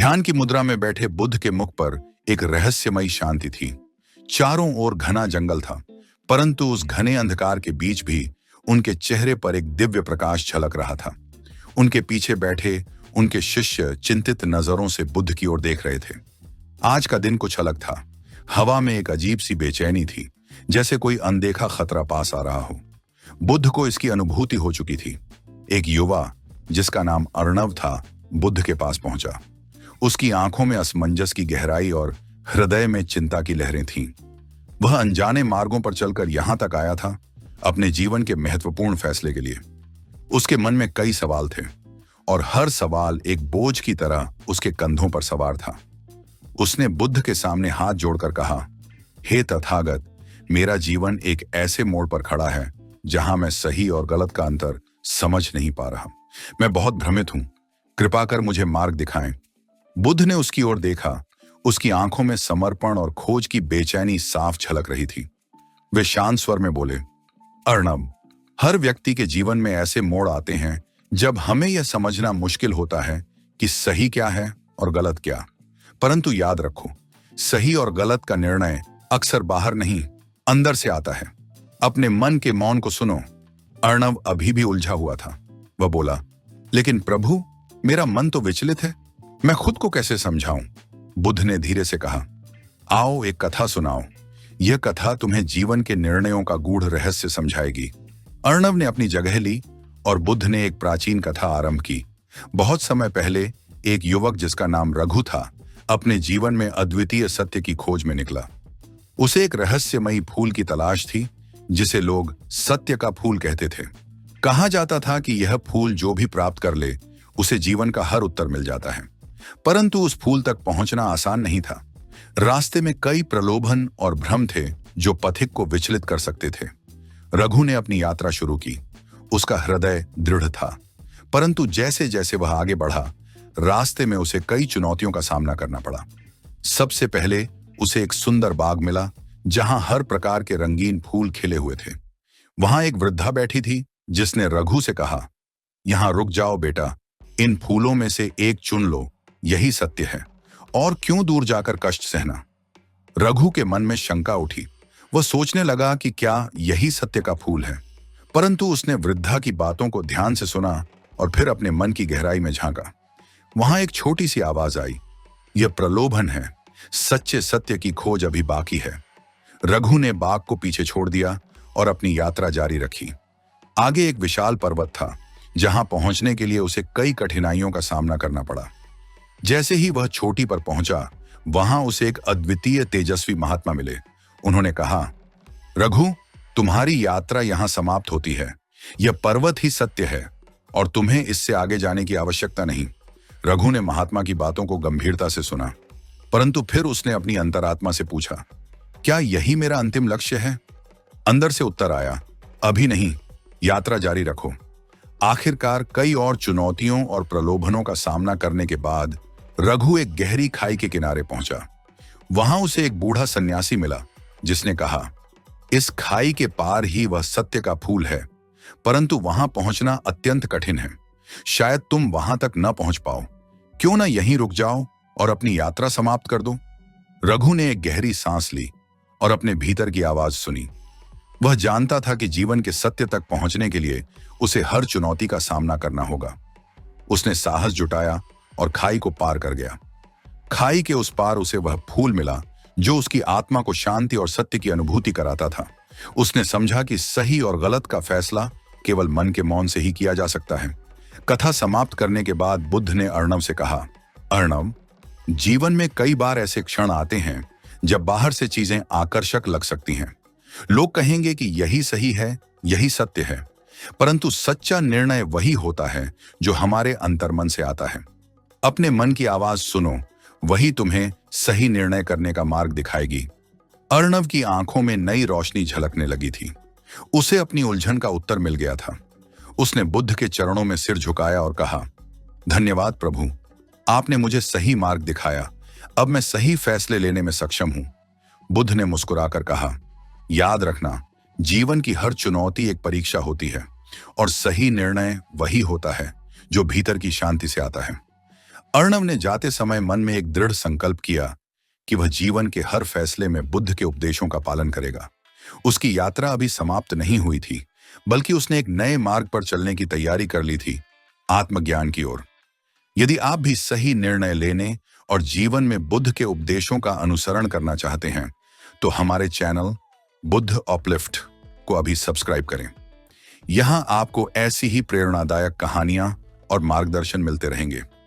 ध्यान की मुद्रा में बैठे बुद्ध के मुख पर एक रहस्यमयी शांति थी। चारों ओर घना जंगल था, परंतु उस घने अंधकार के बीच भी उनके चेहरे पर एक दिव्य प्रकाश झलक रहा था। उनके पीछे बैठे उनके शिष्य चिंतित नजरों से बुद्ध की ओर देख रहे थे। आज का दिन कुछ अलग था। हवा में एक अजीब सी बेचैनी थी, जैसे कोई अनदेखा खतरा पास आ रहा हो। बुद्ध को इसकी अनुभूति हो चुकी थी। एक युवा जिसका नाम अर्णव था, बुद्ध के पास पहुंचा। उसकी आंखों में असमंजस की गहराई और हृदय में चिंता की लहरें थीं। वह अनजाने मार्गों पर चलकर यहां तक आया था, अपने जीवन के महत्वपूर्ण फैसले के लिए। उसके मन में कई सवाल थे और हर सवाल एक बोझ की तरह उसके कंधों पर सवार था। उसने बुद्ध के सामने हाथ जोड़कर कहा, हे तथागत, मेरा जीवन एक ऐसे मोड़ पर खड़ा है जहां मैं सही और गलत का अंतर समझ नहीं पा रहा। मैं बहुत भ्रमित हूं, कृपा कर मुझे मार्ग दिखाएं। बुद्ध ने उसकी ओर देखा। उसकी आंखों में समर्पण और खोज की बेचैनी साफ झलक रही थी। वे शांत स्वर में बोले, अर्णव, हर व्यक्ति के जीवन में ऐसे मोड़ आते हैं जब हमें यह समझना मुश्किल होता है कि सही क्या है और गलत क्या। परंतु याद रखो, सही और गलत का निर्णय अक्सर बाहर नहीं, अंदर से आता है। अपने मन के मौन को सुनो। अर्णव अभी भी उलझा हुआ था। वह बोला, लेकिन प्रभु, मेरा मन तो विचलित है, मैं खुद को कैसे समझाऊं? बुद्ध ने धीरे से कहा, आओ एक कथा सुनाओ। यह कथा तुम्हें जीवन के निर्णयों का गूढ़ रहस्य समझाएगी। अर्णव ने अपनी जगह ली और बुद्ध ने एक प्राचीन कथा आरंभ की। बहुत समय पहले एक युवक जिसका नाम रघु था, अपने जीवन में अद्वितीय सत्य की खोज में निकला। उसे एक रहस्यमयी फूल की तलाश थी, जिसे लोग सत्य का फूल कहते थे। कहा जाता था कि यह फूल जो भी प्राप्त कर ले, उसे जीवन का हर उत्तर मिल जाता है। परंतु उस फूल तक पहुंचना आसान नहीं था। रास्ते में कई प्रलोभन और भ्रम थे जो पथिक को विचलित कर सकते थे। रघु ने अपनी यात्रा शुरू की। उसका हृदय दृढ़ था, परंतु जैसे जैसे वह आगे बढ़ा, रास्ते में उसे कई चुनौतियों का सामना करना पड़ा। सबसे पहले उसे एक सुंदर बाग मिला, जहां हर प्रकार के रंगीन फूल खिले हुए थे। वहां एक वृद्धा बैठी थी, जिसने रघु से कहा, यहां रुक जाओ बेटा, इन फूलों में से एक चुन लो, यही सत्य है, और क्यों दूर जाकर कष्ट सहना। रघु के मन में शंका उठी। वह सोचने लगा कि क्या यही सत्य का फूल है। परंतु उसने वृद्धा की बातों को ध्यान से सुना और फिर अपने मन की गहराई में झांका। वहां एक छोटी सी आवाज आई, यह प्रलोभन है, सच्चे सत्य की खोज अभी बाकी है। रघु ने बाग को पीछे छोड़ दिया और अपनी यात्रा जारी रखी। आगे एक विशाल पर्वत था, जहां पहुंचने के लिए उसे कई कठिनाइयों का सामना करना पड़ा। जैसे ही वह चोटी पर पहुंचा, वहां उसे एक अद्वितीय तेजस्वी महात्मा मिले। उन्होंने कहा, रघु, तुम्हारी यात्रा यहां समाप्त होती है। यह पर्वत ही सत्य है और तुम्हें इससे आगे जाने की आवश्यकता नहीं। रघु ने महात्मा की बातों को गंभीरता से सुना, परंतु फिर उसने अपनी अंतरात्मा से पूछा, क्या यही मेरा अंतिम लक्ष्य है? अंदर से उत्तर आया, अभी नहीं, यात्रा जारी रखो। आखिरकार कई और चुनौतियों और प्रलोभनों का सामना करने के बाद रघु एक गहरी खाई के किनारे पहुंचा। वहां उसे एक बूढ़ा सन्यासी मिला, जिसने कहा, इस खाई के पार ही वह सत्य का फूल है, परंतु वहां पहुंचना अत्यंत कठिन है। शायद तुम वहां तक न पहुंच पाओ। क्यों ना यहीं रुक जाओ और अपनी यात्रा समाप्त कर दो। रघु ने एक गहरी सांस ली और अपने भीतर की आवाज सुनी। वह जानता था कि जीवन के सत्य तक पहुंचने के लिए उसे हर चुनौती का सामना करना होगा। उसने साहस जुटाया और खाई को पार कर गया। खाई के उस पार उसे वह फूल मिला जो उसकी आत्मा को शांति और सत्य की अनुभूति कराता था। उसने समझा कि सही और गलत का फैसला केवल मन के मौन से ही किया जा सकता है। कथा समाप्त करने के बाद बुद्ध ने अर्णव से कहा, अर्णव, जीवन में कई बार ऐसे क्षण आते हैं जब बाहर से चीजें आकर्षक लग सकती हैं। लोग कहेंगे कि यही सही है, यही सत्य है, परंतु सच्चा निर्णय वही होता है जो हमारे अंतर्मन से आता है। अपने मन की आवाज सुनो, वही तुम्हें सही निर्णय करने का मार्ग दिखाएगी। अर्णव की आंखों में नई रोशनी झलकने लगी थी। उसे अपनी उलझन का उत्तर मिल गया था। उसने बुद्ध के चरणों में सिर झुकाया और कहा, धन्यवाद प्रभु, आपने मुझे सही मार्ग दिखाया। अब मैं सही फैसले लेने में सक्षम हूं। बुद्ध ने मुस्कुराकर कहा, याद रखना, जीवन की हर चुनौती एक परीक्षा होती है और सही निर्णय वही होता है जो भीतर की शांति से आता है। अर्णव ने जाते समय मन में एक दृढ़ संकल्प किया कि वह जीवन के हर फैसले में बुद्ध के उपदेशों का पालन करेगा। उसकी यात्रा अभी समाप्त नहीं हुई थी, बल्कि उसने एक नए मार्ग पर चलने की तैयारी कर ली थी, आत्मज्ञान की ओर। यदि आप भी सही निर्णय लेने और जीवन में बुद्ध के उपदेशों का अनुसरण करना चाहते हैं, तो हमारे चैनल बुद्ध अपलिफ्ट को अभी सब्सक्राइब करें। यहां आपको ऐसी ही प्रेरणादायक कहानियां और मार्गदर्शन मिलते रहेंगे।